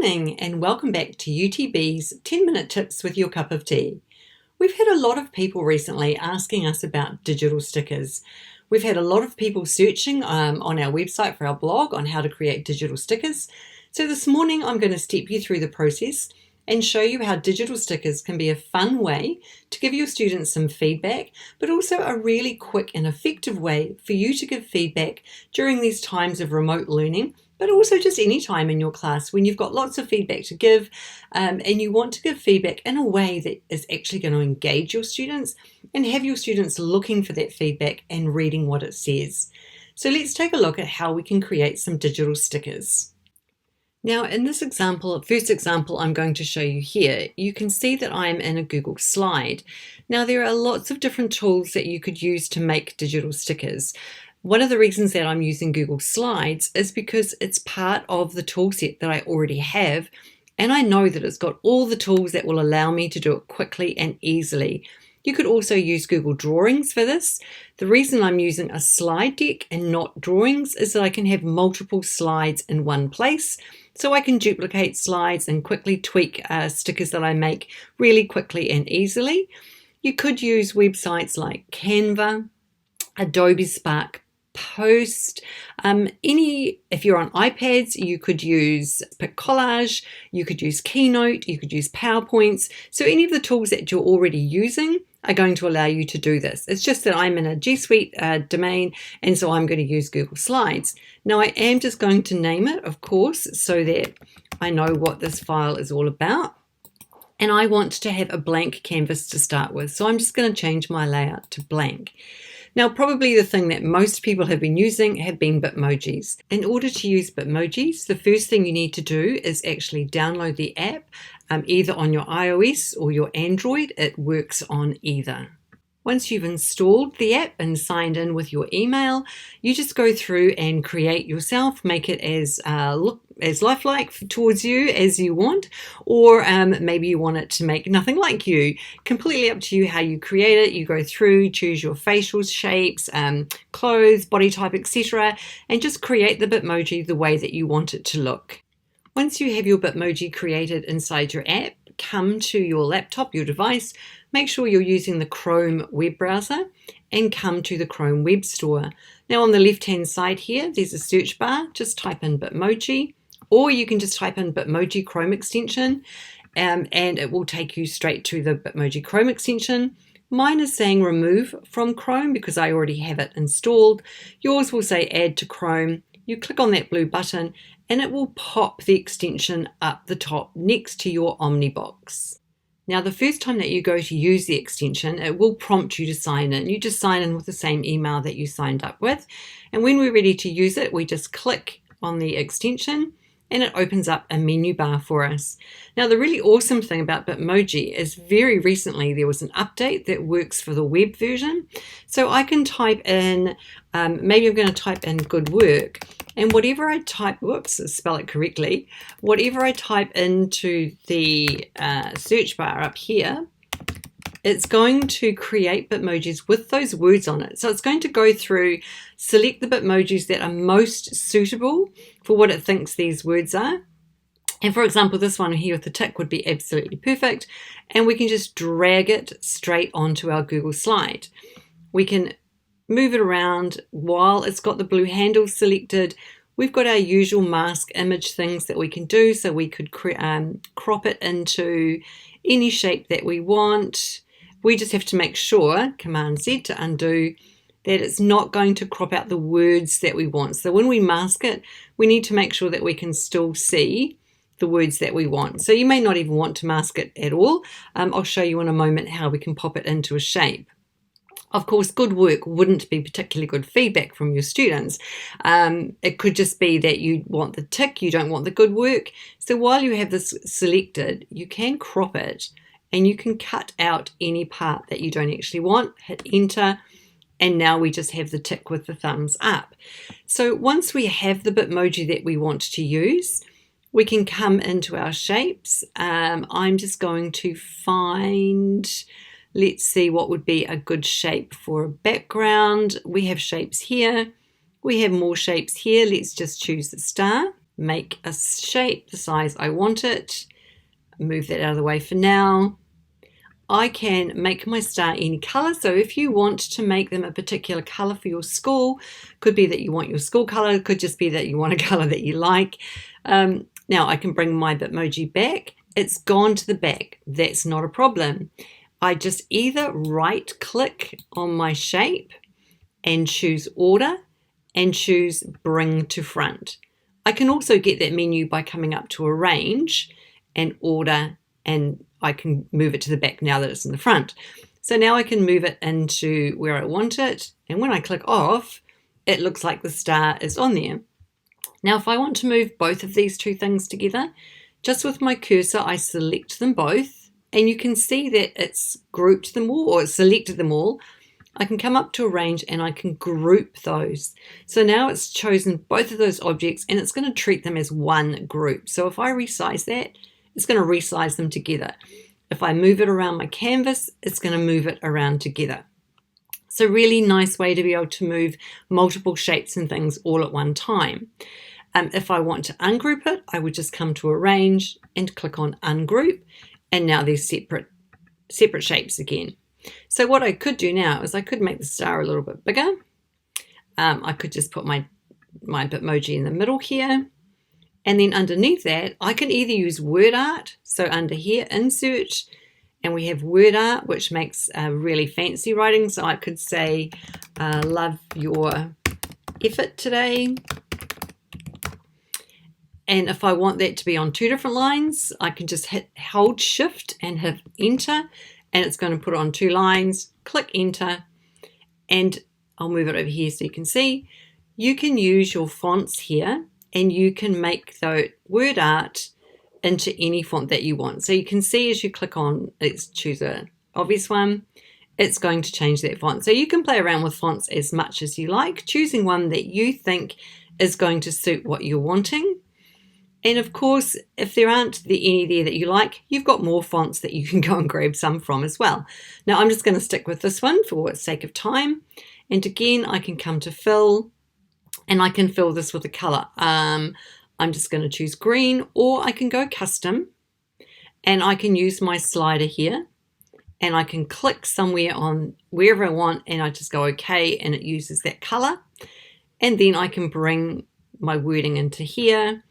morning and welcome back to UTB's 10-minute tips with your cup of tea. We've had a lot of people recently asking us about digital stickers. We've had a lot of people searching on our website for our blog on how to create digital stickers. So this morning I'm going to step you through the process and show you how digital stickers can be a fun way to give your students some feedback, but also a really quick and effective way for you to give feedback during these times of remote learning, but also just any time in your class when you've got lots of feedback to give and you want to give feedback in a way that is actually going to engage your students and have your students looking for that feedback and reading what it says. So let's take a look at how we can create some digital stickers. Now in this example, first example I'm going to show you here, you can see that I'm in a Google slide. Now there are lots of different tools that you could use to make digital stickers. One of the reasons that I'm using Google Slides is because it's part of the tool set that I already have, and I know that it's got all the tools that will allow me to do it quickly and easily. You could also use Google Drawings for this. The reason I'm using a slide deck and not drawings is that I can have multiple slides in one place. So I can duplicate slides and quickly tweak stickers that I make really quickly and easily. You could use websites like Canva, Adobe Spark Post, if you're on iPads, you could use PicCollage, you could use Keynote, you could use PowerPoints. So any of the tools that you're already using are going to allow you to do this. It's just that I'm in a G Suite domain, and so I'm going to use Google Slides. Now I am just going to name it, of course, so that I know what this file is all about. And I want to have a blank canvas to start with, so I'm just going to change my layout to blank. Now, probably the thing that most people have been using have been Bitmojis. In order to use Bitmojis, the first thing you need to do is actually download the app, either on your iOS or your Android. It works on either. Once you've installed the app and signed in with your email, you just go through and create yourself, make it as look as lifelike towards you as you want, or maybe you want it to make nothing like you. Completely up to you how you create it. You go through, choose your facial shapes, clothes, body type, etc., and just create the Bitmoji the way that you want it to look. Once you have your Bitmoji created inside your app, come to your laptop, your device, make sure you're using the Chrome web browser and come to the Chrome Web Store. Now on the left hand side here, there's a search bar. Just type in Bitmoji, or you can just type in Bitmoji Chrome extension and it will take you straight to the Bitmoji Chrome extension. Mine is saying remove from Chrome because I already have it installed. Yours will say add to Chrome. You click on that blue button and it will pop the extension up the top next to your Omnibox. Now the first time that you go to use the extension, it will prompt you to sign in. You just sign in with the same email that you signed up with. And when we're ready to use it, we just click on the extension and it opens up a menu bar for us. Now the really awesome thing about Bitmoji is very recently there was an update that works for the web version. So I can type in, maybe I'm going to type in good work, and whatever I type, spell it correctly, whatever I type into the search bar up here, it's going to create Bitmojis with those words on it. So it's going to go through, select the Bitmojis that are most suitable for what it thinks these words are. And for example, this one here with the tick would be absolutely perfect. And we can just drag it straight onto our Google slide. We can move it around while it's got the blue handle selected. We've got our usual mask image things that we can do. So we could crop it into any shape that we want. We just have to make sure, Command Z to undo, that it's not going to crop out the words that we want. So when we mask it, we need to make sure that we can still see the words that we want. So you may not even want to mask it at all. I'll show you in a moment how we can pop it into a shape. Of course, good work wouldn't be particularly good feedback from your students. It could just be that you want the tick, you don't want the good work. So while you have this selected, you can crop it and you can cut out any part that you don't actually want, hit enter, and now we just have the tick with the thumbs up. So once we have the Bitmoji that we want to use, we can come into our shapes. I'm just going to find, let's see what would be a good shape for a background. We have shapes here. We have more shapes here. Let's just choose the star. make a shape the size I want it, move that out of the way for now. I can make my star any color. So if you want to make them a particular color for your school, could be that you want your school color, could just be that you want a color that you like. Now I can bring my Bitmoji back. It's gone to the back. That's not a problem. I just either right click on my shape and choose order and choose bring to front. I can also get that menu by coming up to arrange and order, and I can move it to the back now that it's in the front. So now I can move it into where I want it, and when I click off, it looks like the star is on there. Now if I want to move both of these two things together, just with my cursor I select them both, and you can see that it's grouped them all, or it's selected them all. I can come up to arrange and I can group those. So now it's chosen both of those objects and it's going to treat them as one group. So if I resize that, it's going to resize them together. If I move it around my canvas, it's going to move it around together. So really nice way to be able to move multiple shapes and things all at one time. If I want to ungroup it, I would just come to arrange and click on ungroup, and now they're separate shapes again. So what I could do now is I could make the star a little bit bigger. I could just put my Bitmoji in the middle here. And then underneath that, I can either use word art. So under here, insert, and we have word art, which makes really fancy writing. So I could say, love your effort today. And if I want that to be on two different lines, I can just hold shift and hit enter, and it's going to put it on two lines. Click enter, and I'll move it over here so you can see. You can use your fonts here, and you can make the word art into any font that you want. So you can see as you click on, let's choose a obvious one, it's going to change that font. So you can play around with fonts as much as you like, choosing one that you think is going to suit what you're wanting. And of course, if there aren't any there that you like, you've got more fonts that you can go and grab some from as well. Now I'm just going to stick with this one for sake of time. And again, I can come to fill, and I can fill this with a color. I'm just going to choose green, or I can go custom, and I can use my slider here, and I can click somewhere on wherever I want, and I just go okay, and it uses that color. And then I can bring my wording into here.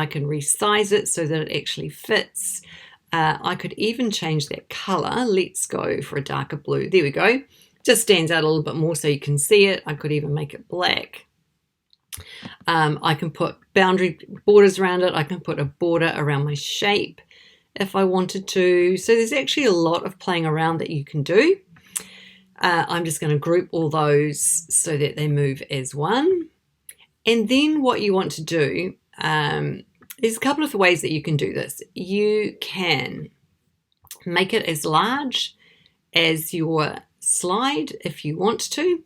I can resize it so that it actually fits. I could even change that color. Let's go for a darker blue. There we go. Just stands out a little bit more so you can see it. I could even make it black. I can put boundary borders around it. I can put a border around my shape if I wanted to. So there's actually a lot of playing around that you can do. I'm just going to group all those so that they move as one. And then what you want to do, there's a couple of ways that you can do this. You can make it as large as your slide if you want to,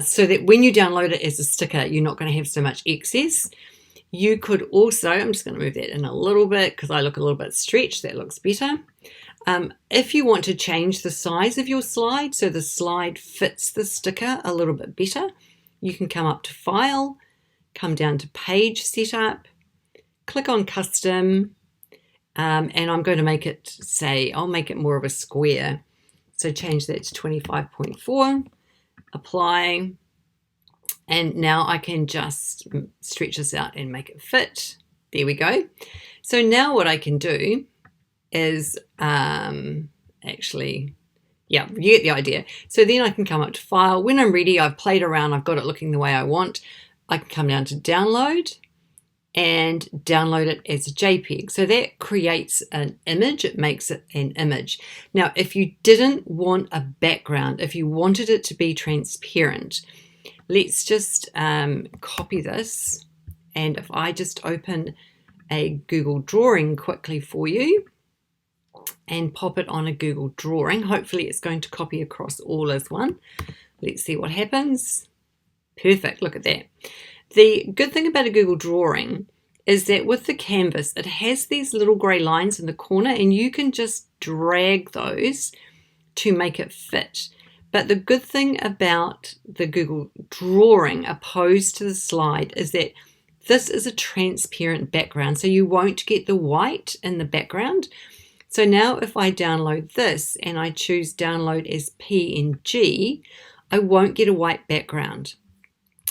so that when you download it as a sticker, you're not going to have so much excess. You could also, I'm just going to move that in a little bit because I look a little bit stretched. That looks better. If you want to change the size of your slide so the slide fits the sticker a little bit better, you can come up to File, come down to Page Setup, click on Custom, and I'm going to make it, say, I'll make it more of a square. So change that to 25.4, apply, and now I can just stretch this out and make it fit. There we go. So now what I can do is actually, yeah, you get the idea. So then I can come up to File. When I'm ready, I've played around, I've got it looking the way I want. I can come down to Download and download it as a JPEG. So that creates an image, it makes it an image. Now, if you didn't want a background, if you wanted it to be transparent, let's just copy this. And if I just open a Google Drawing quickly for you and pop it on a Google Drawing, hopefully it's going to copy across all as one. Let's see what happens. Perfect, look at that. The good thing about a Google Drawing is that with the canvas, it has these little grey lines in the corner and you can just drag those to make it fit. But the good thing about the Google Drawing opposed to the slide is that this is a transparent background, so you won't get the white in the background. So now if I download this and I choose download as PNG, I won't get a white background.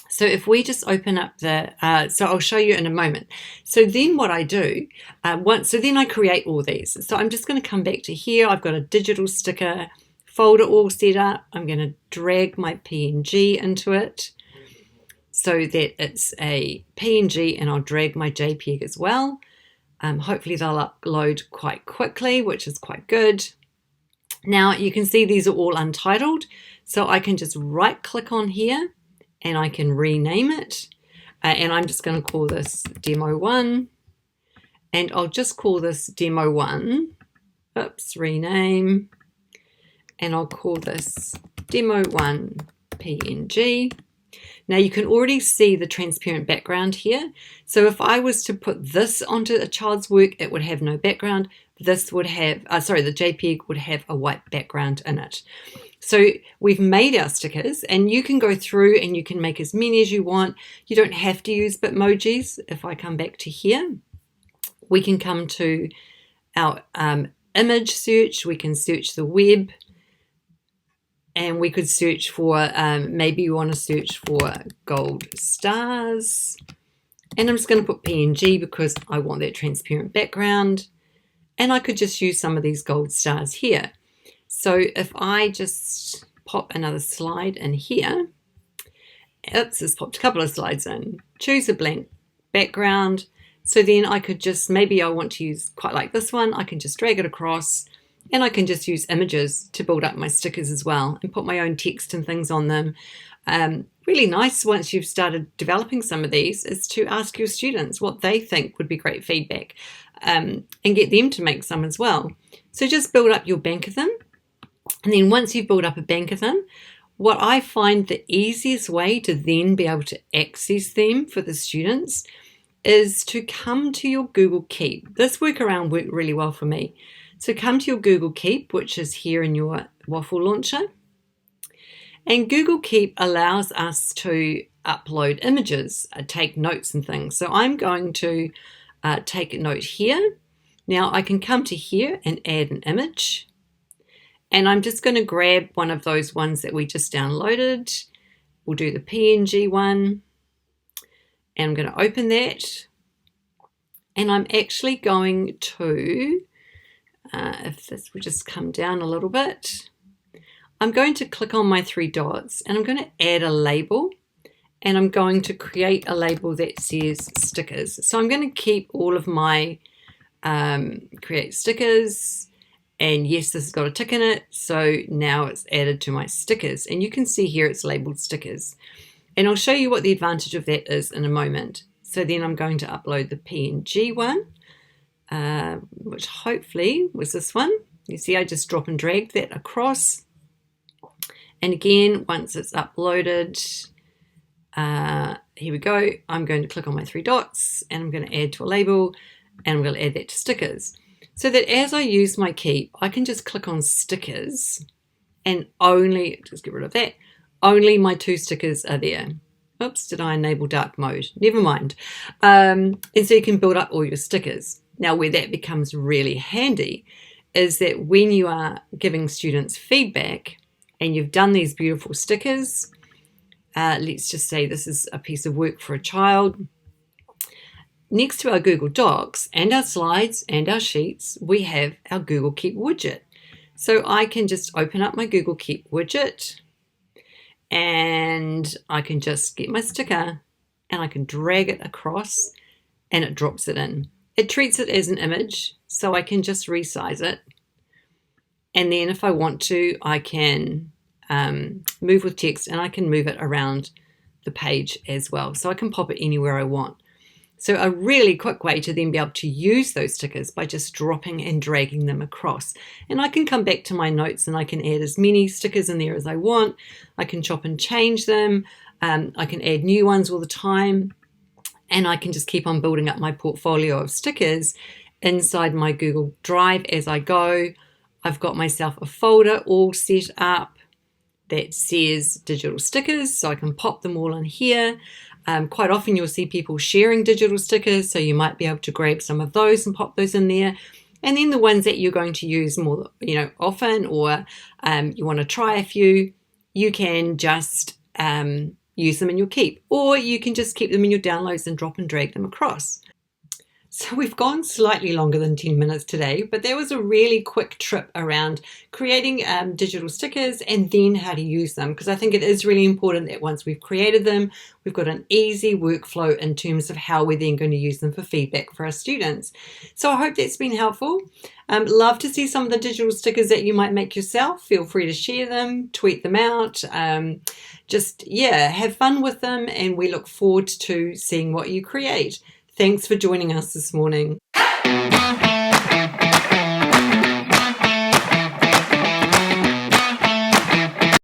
So if we just open up the, so I'll show you in a moment. So then what I do, so then I create all these. So I'm just going to come back to here. I've got a digital sticker folder all set up. I'm going to drag my PNG into it so that it's a PNG, and I'll drag my JPEG as well. Hopefully they'll upload quite quickly, which is quite good. Now you can see these are all untitled, so I can just right click on here and I can rename it. And I'm just going to call this Demo 1, and I'll just call this Demo 1. Oops, rename. And I'll call this Demo 1 PNG. Now you can already see the transparent background here. So if I was to put this onto a child's work, it would have no background. This would have, the JPEG would have a white background in it. So we've made our stickers, and you can go through and you can make as many as you want. You don't have to use Bitmojis. If I come back to here, we can come to our image search. We can search the web. And we could search for, maybe you want to search for gold stars. And I'm just going to put PNG because I want that transparent background. And I could just use some of these gold stars here. So if I just pop another slide in here, oops, it's popped a couple of slides in. Choose a blank background. So then I could just, maybe I want to use quite like this one. I can just drag it across. And I can just use images to build up my stickers as well and put my own text and things on them. Really nice once you've started developing some of these is to ask your students what they think would be great feedback, and get them to make some as well. So just build up your bank of them. And then once you've built up a bank of them, what I find the easiest way to then be able to access them for the students is to come to your Google Keep. This workaround worked really well for me. So come to your Google Keep, which is here in your Waffle launcher. And Google Keep allows us to upload images, take notes and things. So I'm going to take a note here. Now I can come to here and add an image. And I'm just going to grab one of those ones that we just downloaded. We'll do the PNG one. And I'm going to open that. And I'm actually going to, if this would just come down a little bit, I'm going to click on my three dots and I'm going to add a label, and I'm going to create a label that says stickers. So I'm going to keep all of my create stickers, and yes, this has got a tick in it. So now it's added to my stickers, and you can see here it's labeled stickers. And I'll show you what the advantage of that is in a moment. So then I'm going to upload the PNG one, which hopefully was this one. You see, I just drop and drag that across. And again, once it's uploaded, here we go. I'm going to click on my three dots and I'm going to add to a label, and I'm going to add that to stickers. So that as I use my Keep, I can just click on stickers and only, just get rid of that, only my two stickers are there. Oops, did I enable dark mode? Never mind. And so you can build up all your stickers. Now, where that becomes really handy is that when you are giving students feedback and you've done these beautiful stickers, let's just say this is a piece of work for a child. Next to our Google Docs and our slides and our sheets, we have our Google Keep widget. So I can just open up my Google Keep widget, and I can just get my sticker and I can drag it across and it drops it in. It treats it as an image, so I can just resize it. And then if I want to, I can move with text, and I can move it around the page as well. So I can pop it anywhere I want. So a really quick way to then be able to use those stickers by just dropping and dragging them across. And I can come back to my notes and I can add as many stickers in there as I want. I can chop and change them. I can add new ones all the time. And I can just keep on building up my portfolio of stickers inside my Google Drive as I go. I've got myself a folder all set up that says digital stickers, so I can pop them all in here. Quite often you'll see people sharing digital stickers, so you might be able to grab some of those and pop those in there. And then the ones that you're going to use more, often, or you want to try a few, you can just use them in your Keep, or you can just keep them in your downloads and drop and drag them across. So we've gone slightly longer than 10 minutes today, but there was a really quick trip around creating digital stickers and then how to use them, because I think it is really important that once we've created them, we've got an easy workflow in terms of how we're then going to use them for feedback for our students. So I hope that's been helpful. Love to see some of the digital stickers that you might make yourself. Feel free to share them, tweet them out. Have fun with them, and we look forward to seeing what you create. Thanks for joining us this morning.